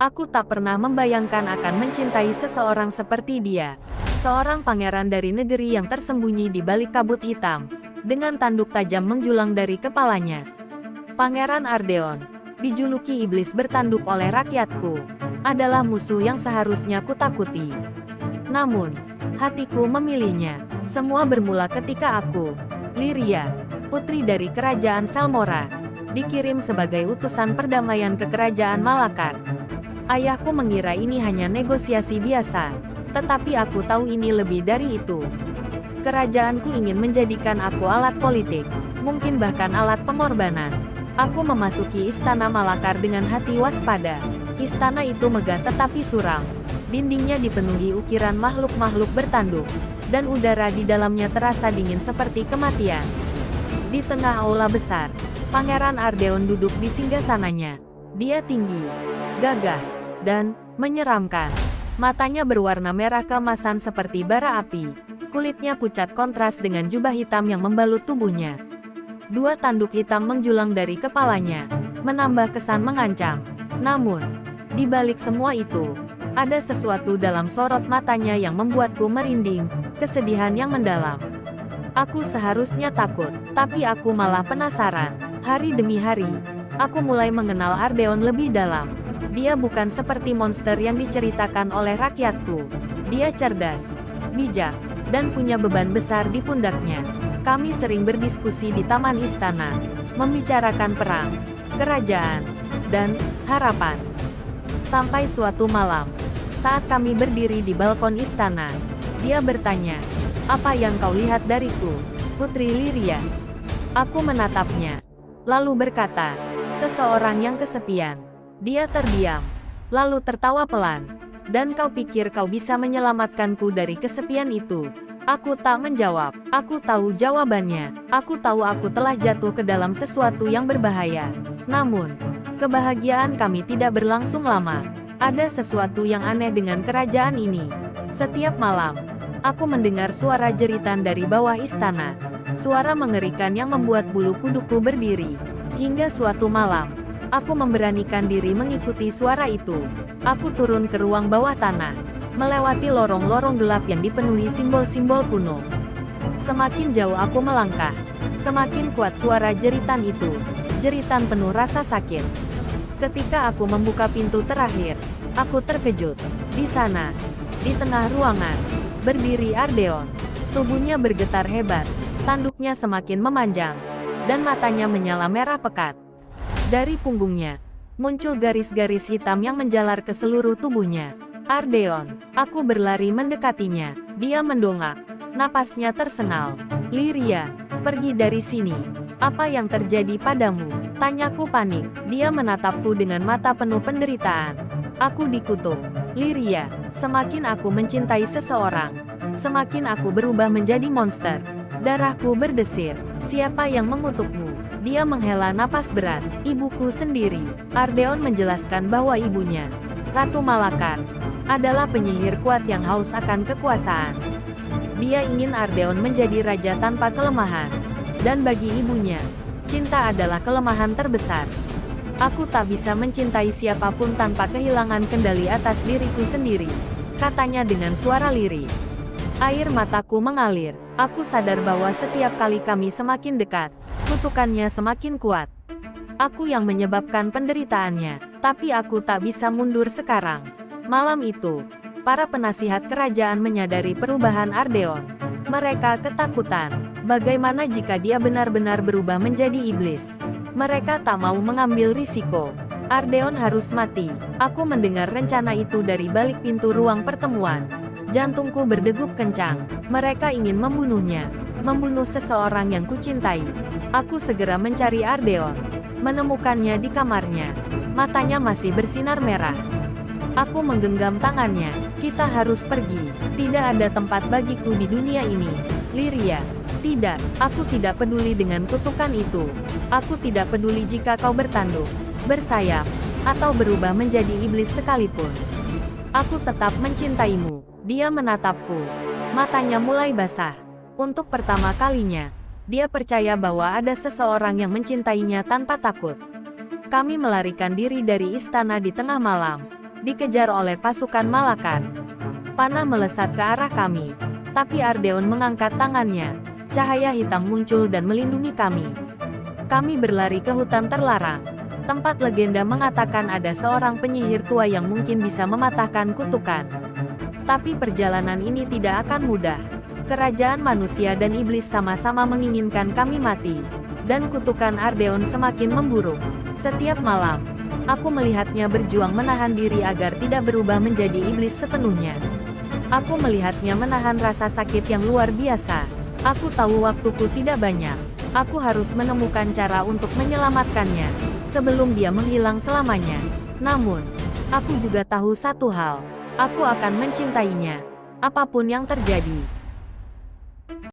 Aku tak pernah membayangkan akan mencintai seseorang seperti dia. Seorang pangeran dari negeri yang tersembunyi di balik kabut hitam, dengan tanduk tajam menjulang dari kepalanya. Pangeran Ardeon, dijuluki iblis bertanduk oleh rakyatku, adalah musuh yang seharusnya kutakuti. Namun, hatiku memilihnya. Semua bermula ketika aku, Lyria, putri dari kerajaan Velmora, dikirim sebagai utusan perdamaian ke kerajaan Malakar. Ayahku mengira ini hanya negosiasi biasa, tetapi aku tahu ini lebih dari itu. Kerajaanku ingin menjadikan aku alat politik, mungkin bahkan alat pengorbanan. Aku memasuki istana Malakar dengan hati waspada. Istana itu megah tetapi suram. Dindingnya dipenuhi ukiran makhluk-makhluk bertanduk, dan udara di dalamnya terasa dingin seperti kematian. Di tengah aula besar, Pangeran Ardeon duduk di singgasananya. Dia tinggi, gagah, dan menyeramkan. Matanya berwarna merah keemasan seperti bara api. Kulitnya pucat kontras dengan jubah hitam yang membalut tubuhnya. Dua tanduk hitam menjulang dari kepalanya, menambah kesan mengancam. Namun, di balik semua itu, ada sesuatu dalam sorot matanya yang membuatku merinding, kesedihan yang mendalam. Aku seharusnya takut, tapi aku malah penasaran. Hari demi hari, aku mulai mengenal Ardeon lebih dalam. Dia bukan seperti monster yang diceritakan oleh rakyatku. Dia cerdas, bijak, dan punya beban besar di pundaknya. Kami sering berdiskusi di taman istana, membicarakan perang, kerajaan, dan harapan. Sampai suatu malam, saat kami berdiri di balkon istana, dia bertanya, "Apa yang kau lihat dariku, Putri Lyria?" Aku menatapnya, lalu berkata, "Seseorang yang kesepian." Dia terdiam, lalu tertawa pelan. "Dan kau pikir kau bisa menyelamatkanku dari kesepian itu?" Aku tak menjawab. Aku tahu jawabannya. Aku tahu aku telah jatuh ke dalam sesuatu yang berbahaya. Namun, kebahagiaan kami tidak berlangsung lama. Ada sesuatu yang aneh dengan kerajaan ini. Setiap malam, aku mendengar suara jeritan dari bawah istana. Suara mengerikan yang membuat bulu kuduku berdiri. Hingga suatu malam, aku memberanikan diri mengikuti suara itu. Aku turun ke ruang bawah tanah, melewati lorong-lorong gelap yang dipenuhi simbol-simbol kuno. Semakin jauh aku melangkah, semakin kuat suara jeritan itu. Jeritan penuh rasa sakit. Ketika aku membuka pintu terakhir, aku terkejut. Di sana, di tengah ruangan, berdiri Ardeon. Tubuhnya bergetar hebat, tanduknya semakin memanjang, dan matanya menyala merah pekat. Dari punggungnya, muncul garis-garis hitam yang menjalar ke seluruh tubuhnya. "Ardeon," aku berlari mendekatinya. Dia mendongak, napasnya tersengal. "Lyria, pergi dari sini. Apa yang terjadi padamu?" Tanyaku panik. Dia menatapku dengan mata penuh penderitaan. Aku dikutuk. "Lyria, semakin aku mencintai seseorang, semakin aku berubah menjadi monster." Darahku berdesir. "Siapa yang mengutukmu?" Dia menghela napas berat. "Ibuku sendiri." Ardeon menjelaskan bahwa ibunya, Ratu Malakar, adalah penyihir kuat yang haus akan kekuasaan. Dia ingin Ardeon menjadi raja tanpa kelemahan. Dan bagi ibunya, cinta adalah kelemahan terbesar. "Aku tak bisa mencintai siapapun tanpa kehilangan kendali atas diriku sendiri," katanya dengan suara lirih. Air mataku mengalir. Aku sadar bahwa setiap kali kami semakin dekat, kutukannya semakin kuat. Aku yang menyebabkan penderitaannya, tapi aku tak bisa mundur sekarang. Malam itu, para penasihat kerajaan menyadari perubahan Ardeon. Mereka ketakutan. Bagaimana jika dia benar-benar berubah menjadi iblis? Mereka tak mau mengambil risiko. Ardeon harus mati. Aku mendengar rencana itu dari balik pintu ruang pertemuan. Jantungku berdegup kencang. Mereka ingin membunuhnya. Membunuh seseorang yang kucintai. Aku segera mencari Ardeon. Menemukannya di kamarnya. Matanya masih bersinar merah. Aku menggenggam tangannya. "Kita harus pergi. Tidak ada tempat bagiku di dunia ini, Lyria." "Tidak, aku tidak peduli dengan kutukan itu. Aku tidak peduli jika kau bertanduk, bersayap, atau berubah menjadi iblis sekalipun. Aku tetap mencintaimu." Dia menatapku. Matanya mulai basah. Untuk pertama kalinya, dia percaya bahwa ada seseorang yang mencintainya tanpa takut. Kami melarikan diri dari istana di tengah malam. dikejar oleh pasukan Malakan. Panah melesat ke arah kami, tapi Ardeon mengangkat tangannya. Cahaya hitam muncul dan melindungi kami. Kami berlari ke hutan terlarang. Tempat legenda mengatakan ada seorang penyihir tua yang mungkin bisa mematahkan kutukan. Tapi perjalanan ini tidak akan mudah. Kerajaan manusia dan iblis sama-sama menginginkan kami mati. Dan kutukan Ardeon semakin memburuk. Setiap malam, aku melihatnya berjuang menahan diri agar tidak berubah menjadi iblis sepenuhnya. Aku melihatnya menahan rasa sakit yang luar biasa. Aku tahu waktuku tidak banyak. Aku harus menemukan cara untuk menyelamatkannya sebelum dia menghilang selamanya. Namun, aku juga tahu satu hal. Aku akan mencintainya, apapun yang terjadi.